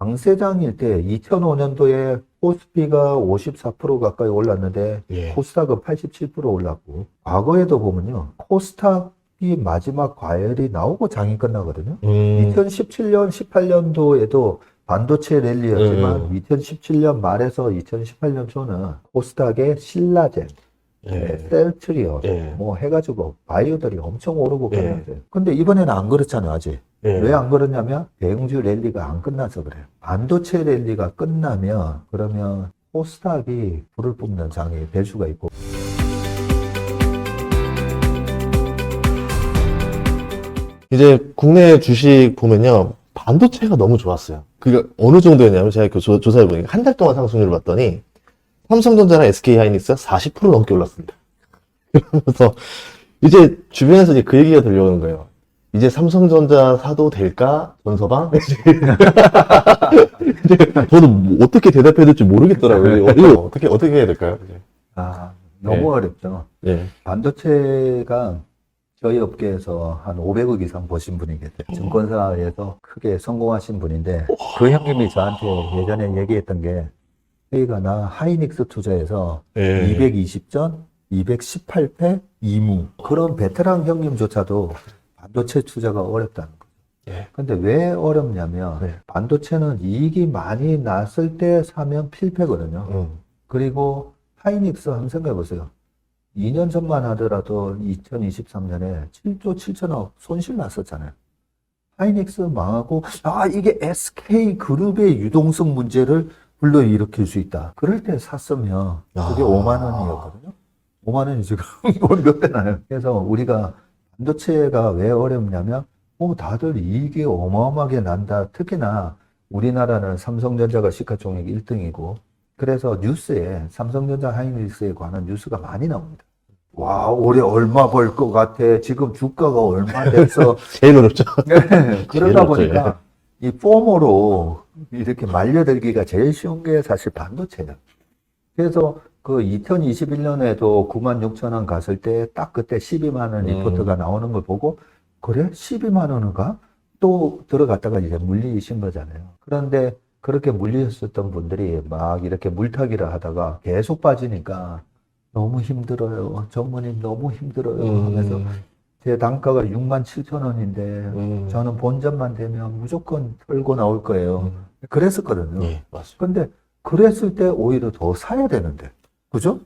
강세장일 때 2005년도에 코스피가 54% 가까이 올랐는데 예. 코스닥은 87% 올랐고 과거에도 보면요. 코스닥이 마지막 과열이 나오고 장이 끝나거든요. 2017년, 18년도에도 반도체 랠리였지만 2017년 말에서 2018년 초는 코스닥의 신라젠, 예. 셀트리온 예. 뭐 해가지고 바이오들이 엄청 오르고 예. 끝났어요. 근데 이번에는 안 그렇잖아요, 아직. 예. 왜 안 그러냐면 대형주 랠리가 안 끝나서 그래요. 반도체 랠리가 끝나면 그러면 코스닥이 불을 뿜는 장이 될 수가 있고. 이제 국내 주식 보면요. 반도체가 너무 좋았어요. 그게 어느 정도였냐면 제가 그 조사해 보니까 한 달 동안 상승률을 봤더니 삼성전자랑 SK하이닉스가 40% 넘게 올랐습니다. 그러면서 이제 주변에서 이제 그 얘기가 들려오는 거예요. 이제 삼성전자 사도 될까? 전서방? 근데 저는 뭐 어떻게 대답해야 될지 모르겠더라고요. 이거 어떻게 해야 될까요? 이제. 너무 어렵죠. 예. 반도체가 저희 업계에서 한 500억 이상 버신 분이 계세요. 증권사에서 크게 성공하신 분인데 그 형님이 저한테 예전에 얘기했던 게 저희가 나 하이닉스 투자해서 예. 220전, 218패, 2무 그런 베테랑 형님조차도 반도체 투자가 어렵다는 거죠. 예. 근데 왜 어렵냐면 네. 반도체는 이익이 많이 났을 때 사면 필패거든요. 그리고 하이닉스 한번 생각해 보세요. 2년 전만 하더라도 2023년에 7조 7천억 손실 났었잖아요. 하이닉스 망하고 이게 SK그룹의 유동성 문제를 불러일으킬 수 있다. 그럴 때 샀으면 그게 5만 원이었거든요. 5만 원이 지금 몇 배 나요. 그래서 우리가 반도체가 왜 어렵냐면 다들 이익이 어마어마하게 난다. 특히나 우리나라는 삼성전자가 시가총액 1등이고 그래서 뉴스에 삼성전자 하이닉스에 관한 뉴스가 많이 나옵니다. 와, 올해 얼마 벌 것 같아. 지금 주가가 얼마 돼서. 제일 어렵죠. 네, 그러다 제일 보니까 이 포모로 이렇게 말려들기가 제일 쉬운 게 사실 반도체예요. 그래서 그 2021년에도 96,000원 갔을 때 딱 그때 12만 원 리포트가 나오는 걸 보고 그래? 12만 원인가? 또 들어갔다가 이제 물리신 거잖아요. 그런데 그렇게 물리셨던 분들이 막 이렇게 물타기를 하다가 계속 빠지니까 너무 힘들어요. 전문인 너무 힘들어요. 하면서 제 단가가 67,000원인데 저는 본전만 되면 무조건 털고 나올 거예요. 그랬었거든요. 예, 맞습니다. 근데 그랬을 때 오히려 더 사야 되는데. 그죠?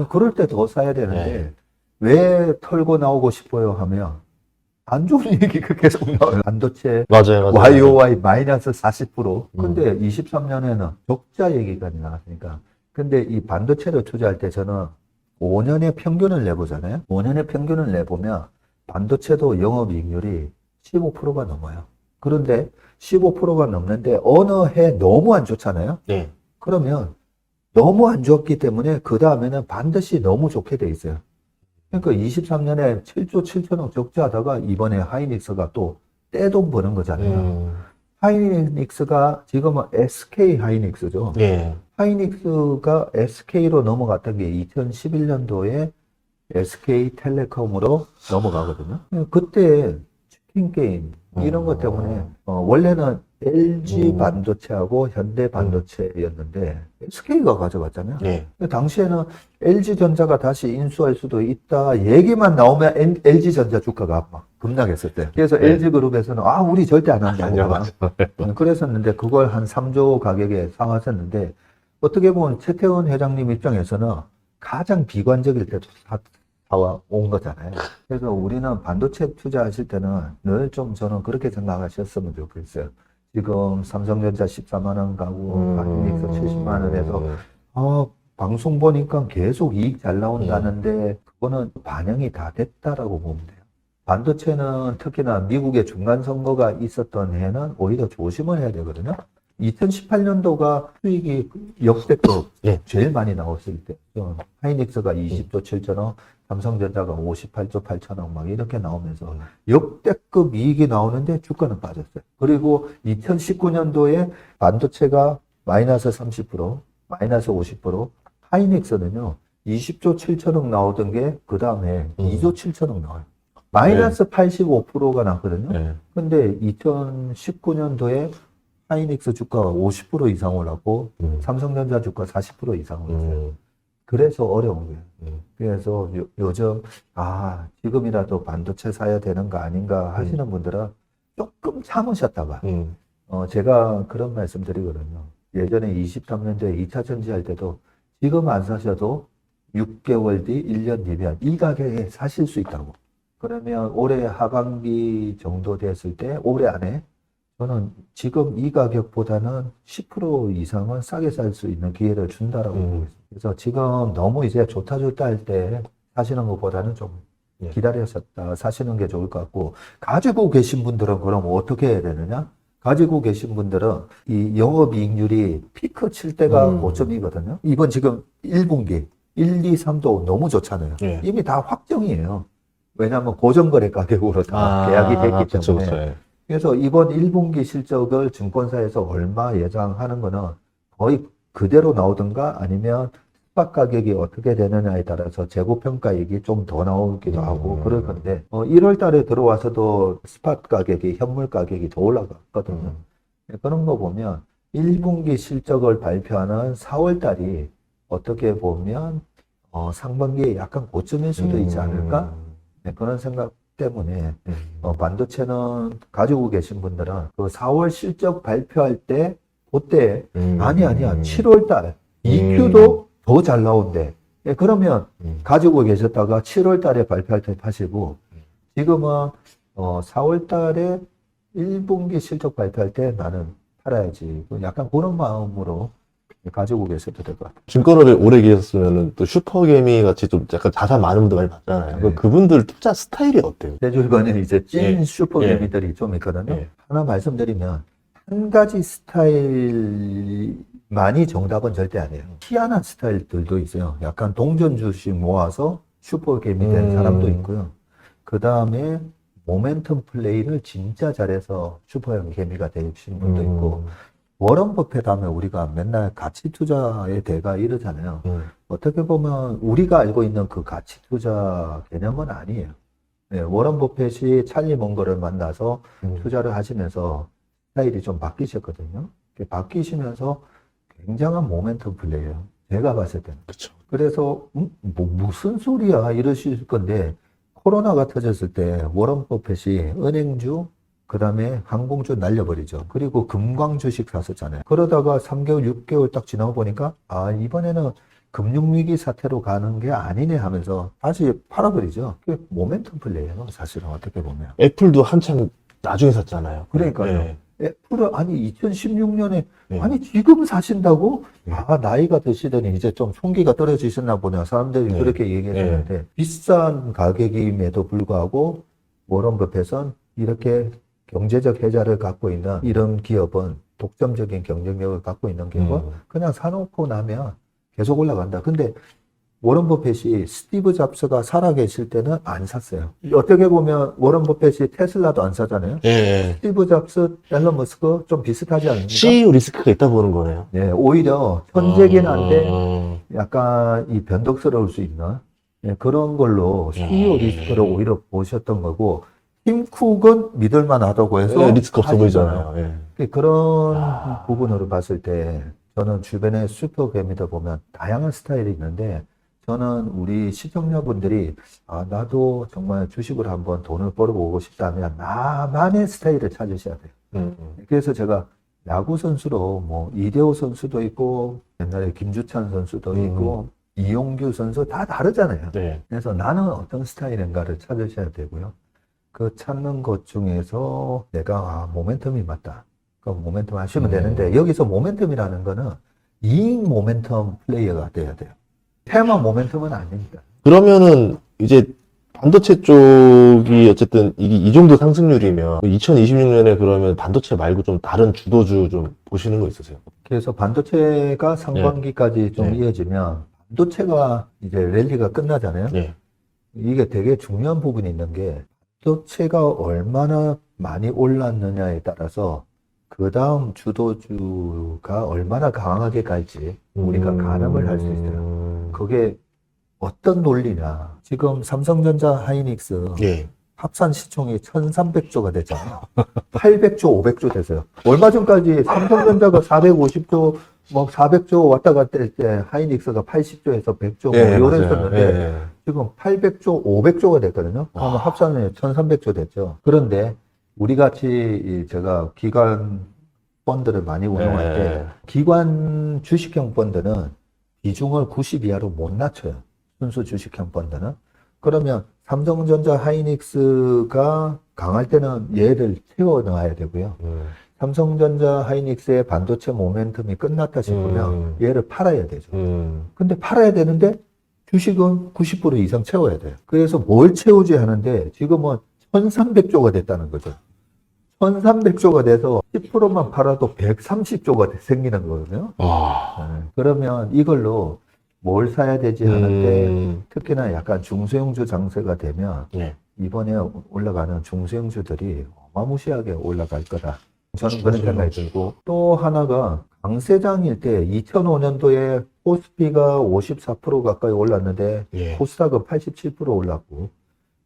그럴 때 더 사야 되는데 왜 털고 나오고 싶어요 하면 안 좋은 얘기가 계속 나와요. 반도체 맞아요. YOY 마이너스 40%. 근데 23년에는 적자 얘기까지 나왔으니까. 근데 이 반도체를 투자할 때 저는 5년의 평균을 내보잖아요. 5년의 평균을 내보면 반도체도 영업이익률이 15%가 넘어요. 그런데 15%가 넘는데 어느 해 너무 안 좋잖아요. 네. 그러면 너무 안 좋았기 때문에 그 다음에는 반드시 너무 좋게 돼 있어요. 그러니까 23년에 7조 7천억 적자하다가 이번에 하이닉스가 또 떼돈 버는 거잖아요. 하이닉스가 지금은 SK 하이닉스죠. 예. 하이닉스가 SK로 넘어갔던 게 2011년도에 SK텔레콤으로 넘어가거든요. 그때 치킨 게임 이런 것 때문에 원래는 LG 반도체하고 현대 반도체였는데 SK가 가져갔잖아요. 예. 당시에는 LG전자가 다시 인수할 수도 있다 얘기만 나오면 LG전자 주가가 막 급락했을 때. 그래서 LG그룹에서는 우리 절대 안 한다고. 그랬었는데 그걸 한 3조 가격에 사왔었는데 어떻게 보면 최태원 회장님 입장에서는 가장 비관적일 때도 사온 거잖아요. 그래서 우리는 반도체 투자하실 때는 늘 좀 저는 그렇게 생각하셨으면 좋겠어요. 지금 삼성전자 14만 원 가고 하이닉스 70만 원에서 방송 보니까 계속 이익 잘 나온다는데 그거는 반영이 다 됐다라고 보면 돼요. 반도체는 특히나 미국의 중간선거가 있었던 해는 오히려 조심을 해야 되거든요. 2018년도가 수익이 역대급 제일 많이 나왔을 때 하이닉스가 20조 7천억, 삼성전자가 58조 8천억 막 이렇게 나오면서 역대급 이익이 나오는데 주가는 빠졌어요. 그리고 2019년도에 반도체가 마이너스 30%, 마이너스 50%, 하이닉스는요 20조 7천억 나오던 게 그 다음에 2조 7천억 나와요. 마이너스 85%가 났거든요. 근데 2019년도에 하이닉스 주가가 50% 이상 올랐고 삼성전자 주가 40% 이상 올랐어요. 그래서 어려운 거예요. 그래서 요즘 지금이라도 반도체 사야 되는 거 아닌가 하시는 분들은 조금 참으셨다가 제가 그런 말씀 드리거든요. 예전에 23년도에 2차 전지할 때도 지금 안 사셔도 6개월 뒤, 1년 뒤면 이 가격에 사실 수 있다고. 그러면 올해 하반기 정도 됐을 때 올해 안에 저는 지금 이 가격보다는 10% 이상은 싸게 살 수 있는 기회를 준다라고 보고 있습니다. 그래서 지금 너무 이제 좋다 할 때 사시는 것보다는 좀 기다렸었다 사시는 게 좋을 것 같고, 가지고 계신 분들은 그럼 어떻게 해야 되느냐? 가지고 계신 분들은 이 영업이익률이 피크 칠 때가 고점이거든요. 이번 지금 1분기 1, 2, 3도 너무 좋잖아요. 이미 다 확정이에요. 왜냐하면 고정거래 가격으로 다 계약이 됐기 때문에. 그쵸. 그래서 이번 1분기 실적을 증권사에서 얼마 예상하는 거는 거의 그대로 나오든가 아니면 스팟 가격이 어떻게 되느냐에 따라서 재고평가액이 좀 더 나오기도 하고 그럴 건데 1월 달에 들어와서도 스팟 가격이 현물 가격이 더 올라갔거든요. 그런 거 보면 1분기 실적을 발표하는 4월 달이 어떻게 보면 상반기에 약간 고점일 수도 있지 않을까? 그런 생각 때문에 반도체는 가지고 계신 분들은 그 4월 실적 발표할 때 그때 아니야 7월 달 EQ도 더 잘 나온대. 그러면 가지고 계셨다가 7월 달에 발표할 때 파시고, 지금은 4월 달에 1분기 실적 발표할 때 나는 팔아야지. 약간 그런 마음으로 가지고 계셔도 될 것 같아요. 증권업에 오래 계셨으면 또 슈퍼개미 같이 좀 약간 자산 많은 분들 많이 봤잖아요. 네. 그분들 투자 스타일이 어때요? 제 주변에 이제 찐 슈퍼개미들이 좀 있거든요. 하나 말씀드리면, 한 가지 스타일만이 정답은 절대 아니에요. 희한한 스타일들도 있어요. 약간 동전 주식 모아서 슈퍼개미 된 사람도 있고요. 그 다음에 모멘텀 플레이를 진짜 잘해서 슈퍼개미가 되신 분도 있고, 워런 버핏 하면 우리가 맨날 가치 투자의 대가 이러잖아요. 어떻게 보면 우리가 알고 있는 그 가치 투자 개념은 아니에요. 워런 버핏이 찰리 먼거를 만나서 투자를 하시면서 스타일이 좀 바뀌셨거든요. 바뀌시면서 굉장한 모멘텀 플레이예요. 제가 봤을 때는. 그렇죠. 그래서 무슨 소리야 이러실 건데, 코로나가 터졌을 때 워런 버핏이 은행주, 그 다음에 항공주 날려버리죠. 그리고 금광 주식 샀었잖아요. 그러다가 3개월, 6개월 딱 지나고 보니까 이번에는 금융위기 사태로 가는 게 아니네 하면서 다시 팔아버리죠. 그게 모멘텀 플레이예요. 사실은 어떻게 보면. 애플도 한참 나중에 샀잖아요. 그러니까요. 애플은 2016년에 지금 사신다고? 나이가 드시더니 이제 좀 총기가 떨어지셨나 보냐. 사람들이 그렇게 얘기했는데 비싼 가격임에도 불구하고 워런 버핏은 이렇게 경제적 혜자를 갖고 있는 이런 기업은, 독점적인 경쟁력을 갖고 있는 기업은 그냥 사놓고 나면 계속 올라간다. 근데 워런 버핏이 스티브 잡스가 살아계실 때는 안 샀어요. 어떻게 보면 워런 버핏이 테슬라도 안 사잖아요. 스티브 잡스, 앨런 머스크 좀 비슷하지 않습니까? CEO 리스크가 있다 보는 거네요. 네, 오히려 현재긴 한데 약간 이 변덕스러울 수 있는 그런 걸로 CEO 리스크를 오히려 보셨던 거고, 팀 쿡은 믿을만 하다고 해서 리스크 없어 보이잖아요. 그런 부분으로 봤을 때 저는 주변에 슈퍼개미들 보면 다양한 스타일이 있는데, 저는 우리 시청자분들이 나도 정말 주식을 한번 돈을 벌어보고 싶다면 나만의 스타일을 찾으셔야 돼요. 그래서 제가 야구 선수로 이대호 선수도 있고 옛날에 김주찬 선수도 있고 이용규 선수 다 다르잖아요. 그래서 나는 어떤 스타일인가를 찾으셔야 되고요. 그 찾는 것 중에서 내가 모멘텀이 맞다. 그 모멘텀 하시면 되는데, 여기서 모멘텀이라는 거는 이익 모멘텀 플레이어가 돼야 돼요. 테마 모멘텀은 아닙니다. 그러면은 이제 반도체 쪽이 어쨌든 이 정도 상승률이면 2026년에 그러면 반도체 말고 좀 다른 주도주 좀 보시는 거 있으세요? 그래서 반도체가 상반기까지 좀 이어지면, 반도체가 이제 랠리가 끝나잖아요. 이게 되게 중요한 부분이 있는 게, 반도체가 얼마나 많이 올랐느냐에 따라서 그 다음 주도주가 얼마나 강하게 갈지 우리가 가늠을 할 수 있어요. 그게 어떤 논리냐. 지금 삼성전자 하이닉스 합산 시총이 1300조가 됐잖아요. 800조, 500조 됐어요. 얼마 전까지 삼성전자가 450조, 뭐 400조 왔다 갔다 할 때 하이닉스가 80조에서 100조 뭐 예, 이랬었는데 예. 지금 800조, 500조가 됐거든요. 그러면 합산은 1300조 됐죠. 그런데 우리 같이 제가 기관 펀드를 많이 운용할 예. 때 기관 주식형 펀드는 비중을 90 이하로 못 낮춰요. 순수 주식형 펀드는. 그러면 삼성전자 하이닉스가 강할 때는 얘를 채워 넣어야 되고요. 삼성전자 하이닉스의 반도체 모멘텀이 끝났다 싶으면 얘를 팔아야 되죠. 근데 팔아야 되는데 주식은 90% 이상 채워야 돼요. 그래서 뭘 채우지 하는데 지금은 1300조가 됐다는 거죠. 1300조가 돼서 10%만 팔아도 130조가 생기는 거거든요. 그러면 이걸로 뭘 사야 되지 하는데 특히나 약간 중소형주 장세가 되면 네. 이번에 올라가는 중소형주들이 어마무시하게 올라갈 거다. 저는 그런 생각이 들고 또 하나가 강세장일 때 2005년도에 코스피가 54% 가까이 올랐는데 예. 코스닥은 87% 올랐고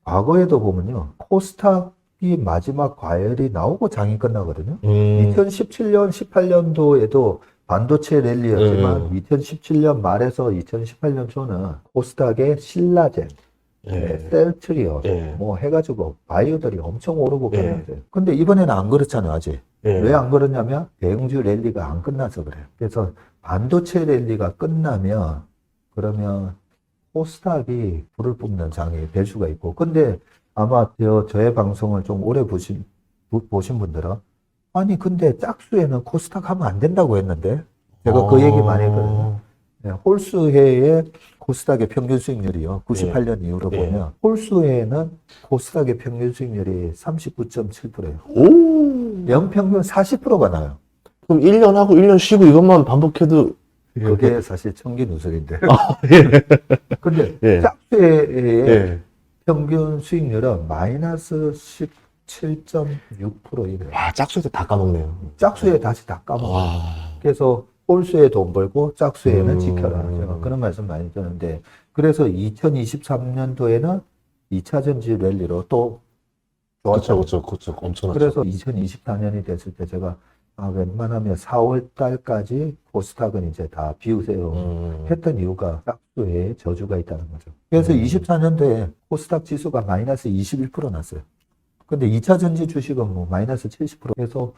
과거에도 보면요. 코스닥이 마지막 과열이 나오고 장이 끝나거든요. 2017년, 18년도에도 반도체 랠리였지만 2017년 말에서 2018년 초는 코스닥의 신라젠, 셀트리온 예. 뭐 해가지고 바이오들이 엄청 오르고 예. 그랬어요. 근데 이번에는 안 그렇잖아요, 아직. 예. 왜 안 그러냐면 대형주 랠리가 안 끝나서 그래요. 그래서 반도체 랠리가 끝나면 그러면 코스닥이 불을 뿜는 장이 될 수가 있고 근데 아마 저의 방송을 좀 오래 보신 분들은 아니 근데 짝수에는 코스닥 하면 안 된다고 했는데 제가 그 얘기 많이 했거든요. 네, 홀수해의 코스닥의 평균 수익률이요. 98년 이후로 보면 홀수해에는 코스닥의 평균 수익률이 39.7%예요. 연평균 40%가 나요. 그럼 1년 하고 1년 쉬고 이것만 반복해도 그게 사실 청기누설인데. 근데 예. 짝수해의 평균 수익률은 마이너스 17.6%이래요. 아, 짝수에서 다 까먹네요. 짝수에 다시 다 까먹어요. 그래서 홀수에 돈 벌고 짝수에는 지켜라. 제가 그런 말씀 많이 드는데 그래서 2023년도에는 2차 전지 랠리로 또 좋았죠. 그렇죠. 엄청나죠. 그래서 2024년이 됐을 때 제가 웬만하면 4월 달까지 코스닥은 이제 다 비우세요. 했던 이유가 짝수에 저주가 있다는 거죠. 그래서 24년도에 코스닥 지수가 마이너스 21% 났어요. 근데 2차 전지 주식은 뭐 마이너스 70%. 그래서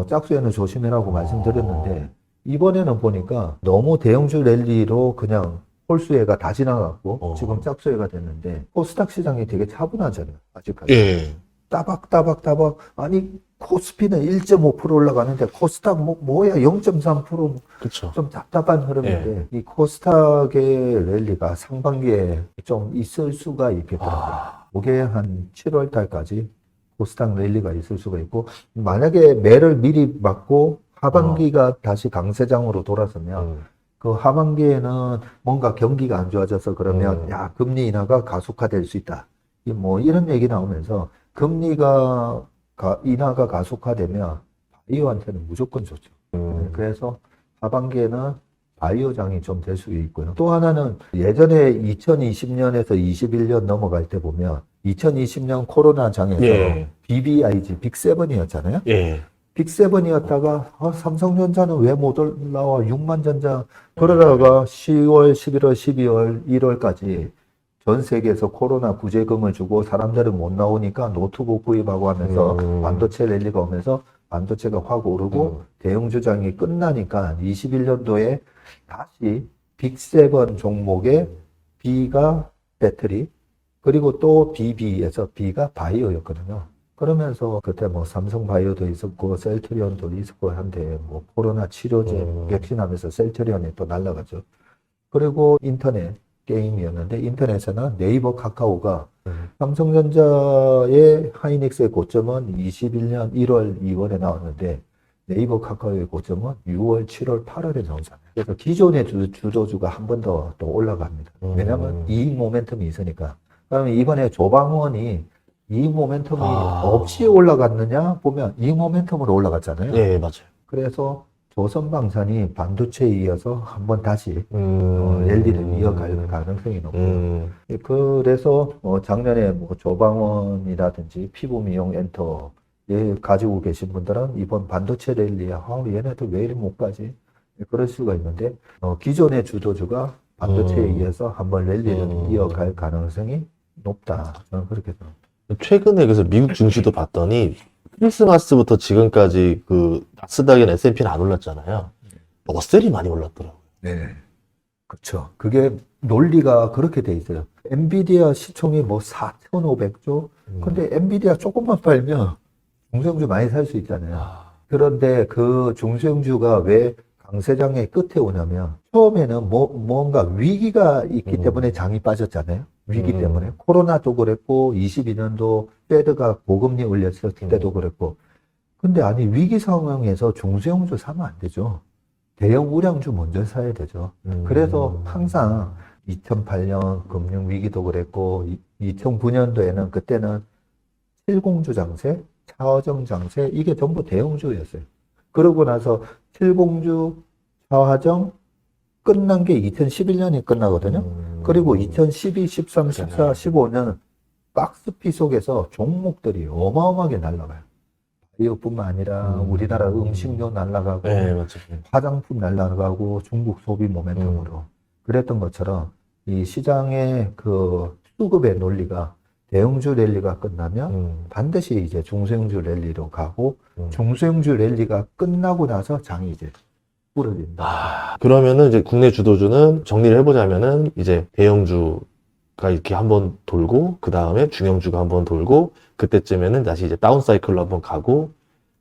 짝수에는 조심해라고 말씀드렸는데 이번에는 보니까 너무 대형주 랠리로 그냥 홀수혜가 다 지나갔고 지금 짝수혜가 됐는데 코스닥 시장이 되게 차분하잖아요. 아직까지. 예. 따박따박 아니 코스피는 1.5% 올라가는데 코스닥 뭐야 0.3% 그렇죠. 좀 답답한 흐름인데 이 코스닥의 랠리가 상반기에 좀 있을 수가 있겠더라고요. 그게 한 7월 달까지 코스닥 랠리가 있을 수가 있고 만약에 매를 미리 맞고 하반기가 다시 강세장으로 돌아서면 그 하반기에는 뭔가 경기가 안 좋아져서 그러면 야 금리 인하가 가속화될 수 있다. 뭐 이런 얘기 나오면서 금리가 인하가 가속화되면 바이오한테는 무조건 좋죠. 그래서 하반기에는 바이오장이 좀 될 수 있고요. 또 하나는 예전에 2020년에서 21년 넘어갈 때 보면 2020년 코로나 장에서 BBIG 빅7이었잖아요. 빅7이었다가 삼성전자는 왜 못 올라와 6만 전자 그러다가 10월, 11월, 12월, 1월까지 전 세계에서 코로나 구제금을 주고 사람들은 못 나오니까 노트북 구입하고 하면서 반도체 랠리가 오면서 반도체가 확 오르고 대형주장이 끝나니까 21년도에 다시 빅7 종목의 B가 배터리 그리고 또 BB에서 B가 바이오였거든요. 그러면서 그때 뭐 삼성바이오도 있었고 셀트리온도 있었고 한데 뭐 코로나 치료제 백신하면서 셀트리온이 또 날라갔죠. 그리고 인터넷 게임이었는데 인터넷에는 네이버 카카오가 삼성전자의 하이닉스의 고점은 21년 1월 2월에 나왔는데 네이버 카카오의 고점은 6월 7월 8월에 나오잖아요. 그래서 기존의 주도주가 한 번 더 또 올라갑니다. 왜냐하면 이익 모멘텀이 있으니까. 그러면 이번에 조방원이 이익 모멘텀이 없이 올라갔느냐 보면 이익 모멘텀으로 올라갔잖아요. 네, 맞아요. 그래서 조선방산이 반도체에 이어서 한번 다시 랠리를 이어갈 가능성이 높고요. 그래서 작년에 뭐 조방원이라든지 피부미용 엔터 예, 가지고 계신 분들은 이번 반도체 랠리에 얘네들 왜 이리 못 가지? 그럴 수가 있는데 기존의 주도주가 반도체에 이어서 한번 랠리를 이어갈 가능성이 높다. 저는 그렇게 생각합니다. 최근에 그래서 미국 증시도 봤더니 크리스마스부터 지금까지 그 나스닥이나 S&P는 안 올랐잖아요. 러셀이 많이 올랐더라고요. 네. 그렇죠. 그게 논리가 그렇게 돼 있어요. 엔비디아 시총이 뭐 4,500조? 근데 엔비디아 조금만 팔면 중소형주 많이 살 수 있잖아요. 그런데 그 중소형주가 왜 강세장의 끝에 오냐면 처음에는 뭔가 위기가 있기 때문에 장이 빠졌잖아요. 위기 때문에. 코로나도 그랬고 22년도 페드가 고금리 올렸을 때도 그랬고. 근데 아니 위기 상황에서 중소형주 사면 안 되죠. 대형 우량주 먼저 사야 되죠. 그래서 항상 2008년 금융 위기도 그랬고 2009년도에는 그때는 실공주 장세, 차화정 장세 이게 전부 대형주였어요. 그러고 나서 실공주, 차화정 끝난 게 2011년이 끝나거든요. 그리고 2012, 13, 14, 15년 박스피 속에서 종목들이 어마어마하게 날아가요. 바이오뿐만 아니라 우리나라 음식료 날아가고 네, 맞죠. 화장품 날아가고 중국 소비 모멘텀으로 그랬던 것처럼 이 시장의 그 수급의 논리가 대형주 랠리가 끝나면 반드시 이제 중소형주 랠리로 가고 중소형주 랠리가 끝나고 나서 장이 이제 부러진다. 그러면은 이제 국내 주도주는 정리를 해보자면은 이제 대형주가 이렇게 한번 돌고 그 다음에 중형주가 한번 돌고 그때쯤에는 다시 이제 다운 사이클로 한번 가고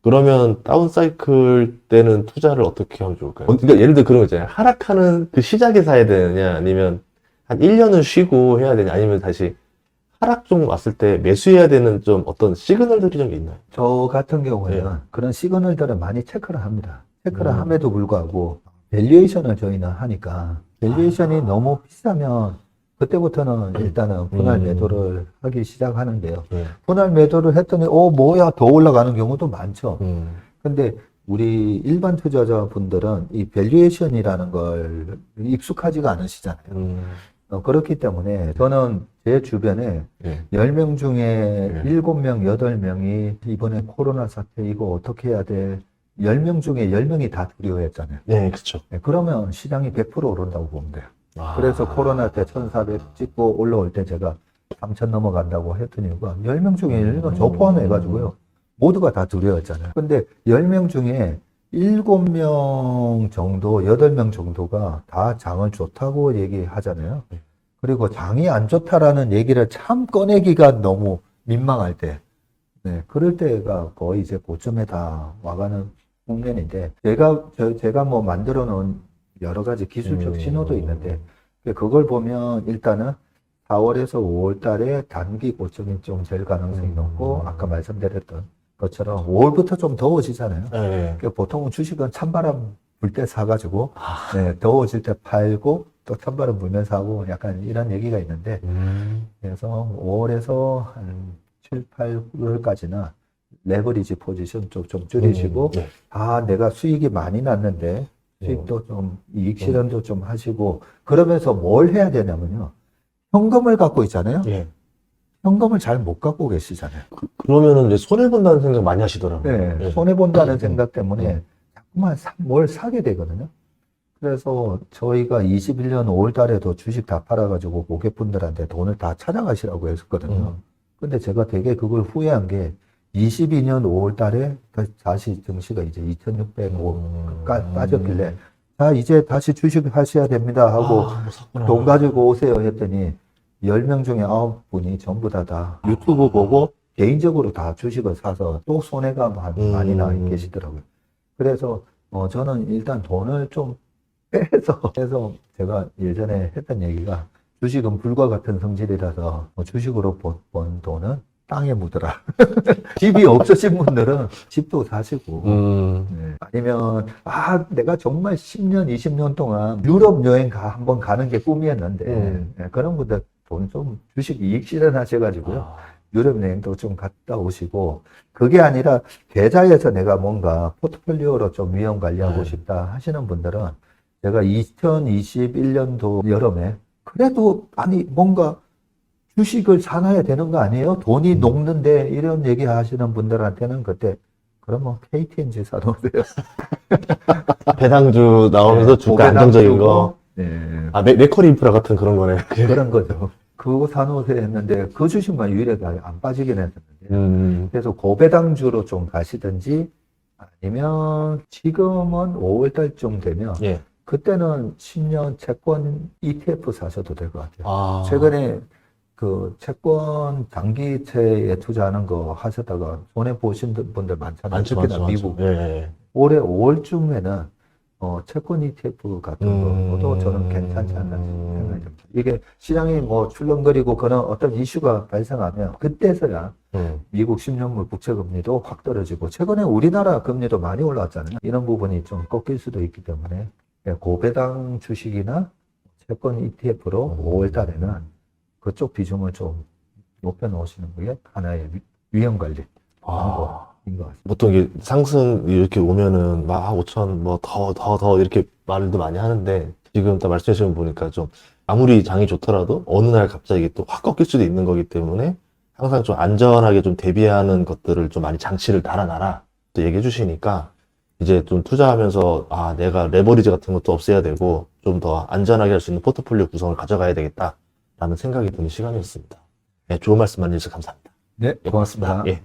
그러면 다운 사이클 때는 투자를 어떻게 하면 좋을까요? 그러니까 예를 들어 그런 거 있잖아요. 하락하는 그 시작에 사야 되느냐 아니면 한 1년은 쉬고 해야 되냐 아니면 다시 하락 좀 왔을 때 매수해야 되는 좀 어떤 시그널들이 좀 있나요? 저 같은 경우에는 그런 시그널들을 많이 체크를 합니다. 체크를 함에도 불구하고 밸류에이션을 저희는 하니까 밸류에이션이 너무 비싸면 그때부터는 일단은 분할 매도를 하기 시작하는데요. 분할 매도를 했더니 뭐야 더 올라가는 경우도 많죠. 근데 우리 일반 투자자분들은 이 밸류에이션이라는 걸 익숙하지가 않으시잖아요. 그렇기 때문에 저는 제 주변에 10명 중에 7명, 8명이 이번에 코로나 사태 이거 어떻게 해야 돼? 10명 중에 10명이 다 두려워했잖아요. 네, 그렇죠. 그러면 시장이 100% 오른다고 보면 돼요. 그래서 코로나 때 1400 찍고 올라올 때 제가 3000 넘어간다고 했던 이유가 10명 중에 10명 저 포함해가지고요. 모두가 다 두려웠잖아요. 근데 10명 중에 7명 정도, 8명 정도가 다 장을 좋다고 얘기하잖아요. 그리고 장이 안 좋다라는 얘기를 참 꺼내기가 너무 민망할 때, 그럴 때가 거의 이제 고점에 다 와가는 국면인데, 제가 뭐 만들어 놓은 여러 가지 기술적 신호도 있는데, 그걸 보면 일단은 4월에서 5월 달에 단기 고점이 좀 될 가능성이 높고, 아까 말씀드렸던 것처럼 5월부터 좀 더워지잖아요. 그러니까 보통은 주식은 찬바람 불 때 사가지고, 더워질 때 팔고, 또 찬바람 불면서 하고 약간 이런 얘기가 있는데, 그래서 5월에서 한 7, 8월까지는 레버리지 포지션 좀 줄이시고, 내가 수익이 많이 났는데, 수익도 좀, 이익 실현도 좀 하시고, 그러면서 뭘 해야 되냐면요. 현금을 갖고 있잖아요. 현금을 잘 못 갖고 계시잖아요. 그러면은 이제 손해본다는 생각 많이 하시더라고요. 손해본다는 생각 때문에 자꾸만 뭘 사게 되거든요. 그래서 저희가 21년 5월 달에도 주식 다 팔아가지고 고객분들한테 돈을 다 찾아가시라고 했었거든요. 근데 제가 되게 그걸 후회한 게 22년 5월 달에 다시 증시가 이제 2600까지 빠졌길래 자, 이제 다시 주식 하셔야 됩니다 하고 돈 가지고 오세요 했더니 10명 중에 9분이 전부 다 유튜브 보고 개인적으로 다 주식을 사서 또 손해가 많이 나 계시더라고요. 그래서 저는 일단 돈을 좀 그래서 제가 예전에 했던 얘기가 주식은 불과 같은 성질이라서 주식으로 번 돈은 땅에 묻어라. 집이 없으신 분들은 집도 사시고 아니면 내가 정말 10년, 20년 동안 유럽 여행 한번 가는 게 꿈이었는데 그런 분들 돈 좀 주식 이익 실현하셔가지고요. 유럽 여행도 좀 갔다 오시고, 그게 아니라 계좌에서 내가 뭔가 포트폴리오로 좀 위험 관리하고 네. 싶다 하시는 분들은 제가 2021년도 여름에 그래도 아니 뭔가 주식을 사놔야 되는 거 아니에요? 돈이 녹는데 이런 얘기 하시는 분들한테는 그때 그러면 KTNG 사놓으세요. 배당주 나오면서 네, 주가 고배당 안정적인 주고, 거. 네, 아, 메커리 인프라 같은 그런 거네. 그런 거죠. 그거 사놓으세요 했는데 그 주식만 유일하게 안 빠지긴 했었는데 그래서 고배당주로 좀 가시든지 아니면 지금은 5월 달쯤 되면 예. 그때는 10년 채권 ETF 사셔도 될 것 같아요. 아. 최근에 그 채권 장기채에 투자하는 거 하셨다가 손해 보신 분들 많잖아요. 많죠, 특히나 많죠, 미국. 많죠. 예, 예. 올해 5월쯤에는 채권 ETF 같은 것도 저는 괜찮지 않나 생각이 듭니다. 이게 시장이 뭐 출렁거리고 그런 어떤 이슈가 발생하면 그때서야 미국 10년물 국채 금리도 확 떨어지고 최근에 우리나라 금리도 많이 올라왔잖아요. 이런 부분이 좀 꺾일 수도 있기 때문에 고배당 주식이나 채권 ETF로 5월 달에는 그쪽 비중을 좀 높여 놓으시는 게 하나의 위험 관리 방법인 것 같습니다. 보통 이게 상승 이렇게 오면은 막 5천 뭐 더 이렇게 말도 많이 하는데 지금 딱 말씀해 주신 거 보니까 좀 아무리 장이 좋더라도 어느 날 갑자기 또 확 꺾일 수도 있는 거기 때문에 항상 좀 안전하게 좀 대비하는 것들을 좀 많이 장치를 달아놔라 또 얘기해 주시니까 이제 좀 투자하면서 아 내가 레버리지 같은 것도 없애야 되고 좀 더 안전하게 할 수 있는 포트폴리오 구성을 가져가야 되겠다라는 생각이 드는 시간이었습니다. 네, 좋은 말씀 많이 해주셔서 감사합니다. 네, 고맙습니다. 예.